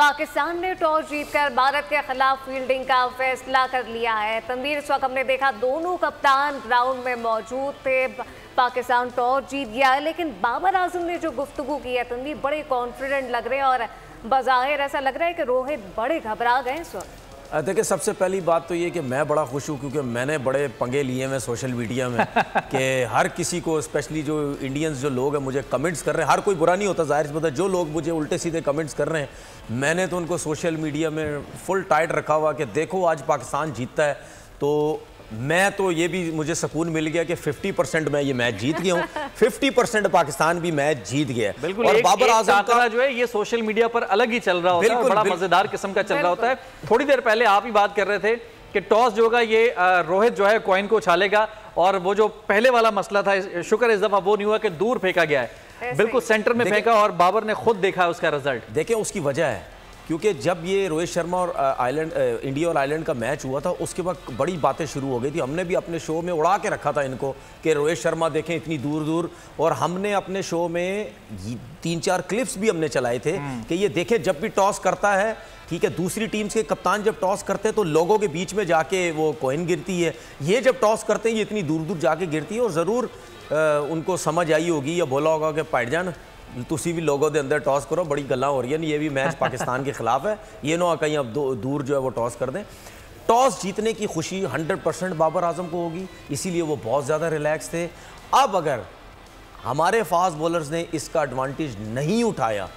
पाकिस्तान ने टॉस जीतकर भारत के खिलाफ फील्डिंग का फैसला कर लिया है। तनवीर, इस वक्त हमने देखा दोनों कप्तान ग्राउंड में मौजूद थे। पाकिस्तान टॉस जीत गया है, लेकिन बाबर आजम ने जो गुफ्तगू की है तनवीर, बड़े कॉन्फिडेंट लग रहे हैं और बज़ाहिर ऐसा लग रहा है कि रोहित बड़े घबरा गए इस वक्त। देखिए, सबसे पहली बात तो ये कि मैं बड़ा खुश हूँ क्योंकि मैंने बड़े पंगे लिए हैं सोशल मीडिया में कि हर किसी को, स्पेशली जो इंडियंस जो लोग हैं मुझे कमेंट्स कर रहे हैं। हर कोई बुरा नहीं होता, जाहिर सी बात है, जो लोग मुझे उल्टे सीधे कमेंट्स कर रहे हैं मैंने तो उनको सोशल मीडिया में फुल टाइट रखा हुआ कि देखो आज पाकिस्तान जीतता है। तो मैं तो ये भी मुझे सुकून मिल गया कि 50% मैं ये मैच जीत गया हूँ, 50% पाकिस्तान भी मैच जीत गया है। बिल्कुल, और बाबर आजम का जो है ये सोशल मीडिया पर अलग ही चल रहा होता है, बड़ा मजेदार किस्म का चल रहा होता है। थोड़ी देर पहले आप ही बात कर रहे थे कि टॉस जो होगा ये रोहित जो है कॉइन को उछालेगा, और वो जो पहले वाला मसला था शुक्र इस दफा वो नहीं हुआ कि दूर फेंका गया है, बिल्कुल सेंटर में फेंका और बाबर ने खुद देखा उसका रिजल्ट। देखें उसकी वजह है क्योंकि जब ये रोहित शर्मा और इंडिया और आयरलैंड का मैच हुआ था उसके बाद बड़ी बातें शुरू हो गई थी। हमने भी अपने शो में उड़ा के रखा था इनको कि रोहित शर्मा देखें इतनी दूर दूर, और हमने अपने शो में 3-4 क्लिप्स भी हमने चलाए थे कि ये देखें जब भी टॉस करता है, ठीक है, दूसरी टीम के कप्तान जब टॉस करते हैं तो लोगों के बीच में जाके वो कॉइन गिरती है, ये जब टॉस करते हैं ये इतनी दूर दूर जाके गिरती है। और ज़रूर उनको समझ आई होगी या बोला होगा कि पाइडजान तुसी भी लोगों के अंदर टॉस करो, बड़ी गल्लां हो रही हैं, ये भी मैच पाकिस्तान के खिलाफ है, ये ना कहीं अब दूर जो है वो टॉस कर दें। टॉस जीतने की खुशी 100% बाबर आजम को होगी, इसीलिए वो बहुत ज़्यादा रिलैक्स थे। अब अगर हमारे फास्ट बॉलर्स ने इसका एडवांटेज नहीं उठाया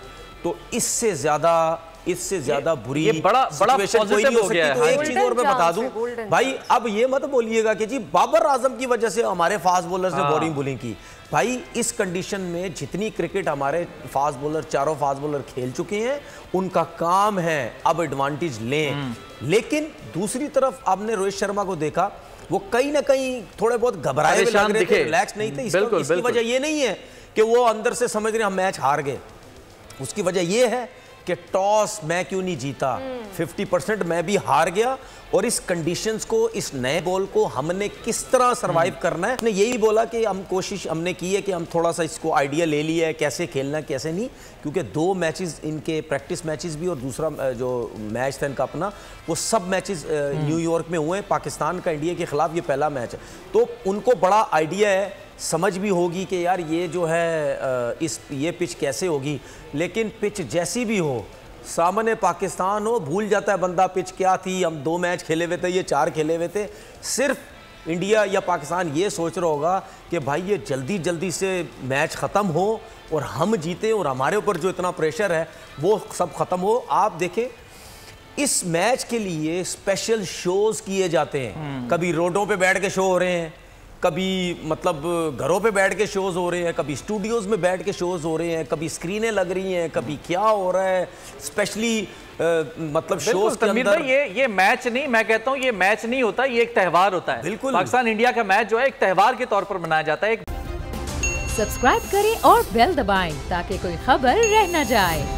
तो इससे ज़्यादा बुरी सिचुएशन कोई नहीं हो सकती। तो एक चीज़ और मैं बता दूं भाई, अब ये मत बोलिएगा कि जी बाबर आजम की वजह से हमारे फास्ट बॉलर्स ने बोरिंग बॉलिंग की। भाई इस कंडीशन में जितनी क्रिकेट हमारे फास्ट बॉलर, चारों फास्ट बॉलर खेल चुके हैं, उनका काम है अब एडवांटेज लें। लेकिन दूसरी तरफ आपने रोहित शर्मा को देखा, वो कहीं ना कहीं थोड़े बहुत घबराए हुए लग रहे थे, रिलैक्स नहीं थे। इसकी वजह ये नहीं है कि वो अंदर से समझ रहे हम मैच हार गए, उसकी वजह ये है कि टॉस मैं क्यों नहीं जीता, 50% मैं भी हार गया, और इस कंडीशंस को, इस नए बॉल को हमने किस तरह सरवाइव करना है। उसने यही बोला कि हम कोशिश हमने की है कि हम थोड़ा सा इसको आइडिया ले लिया है कैसे खेलना कैसे नहीं, क्योंकि 2 मैचेस इनके प्रैक्टिस मैचेस भी और दूसरा जो मैच था इनका अपना, वो सब मैचेस न्यूयॉर्क में हुए हैं। पाकिस्तान का इंडिया के खिलाफ ये पहला मैच है, तो उनको बड़ा आइडिया है, समझ भी होगी कि यार ये जो है ये पिच कैसे होगी। लेकिन पिच जैसी भी हो, सामने पाकिस्तान हो, भूल जाता है बंदा पिच क्या थी। हम 2 मैच खेले हुए थे, ये 4 खेले हुए थे। सिर्फ इंडिया या पाकिस्तान ये सोच रहा होगा कि भाई ये जल्दी जल्दी से मैच ख़त्म हो और हम जीते, और हमारे ऊपर जो इतना प्रेशर है वो सब ख़त्म हो। आप देखें इस मैच के लिए स्पेशल शोज़ किए जाते हैं, कभी रोडों पे बैठ के शो हो रहे हैं, कभी मतलब घरों पे बैठ के शोज़ हो रहे हैं, कभी स्टूडियोज़ में बैठ के शोज़ हो रहे हैं, कभी स्क्रीनें लग रही हैं, कभी क्या हो रहा है, स्पेशली मतलब शोज़ के अंदर। ये मैच नहीं, मैं कहता हूँ ये मैच नहीं होता, ये एक त्यौहार होता है। बिल्कुल, पाकिस्तान इंडिया का मैच जो है एक त्यौहार के तौर पर मनाया जाता है। सब्सक्राइब करें और बेल दबाएं ताकि कोई खबर रह न जाए।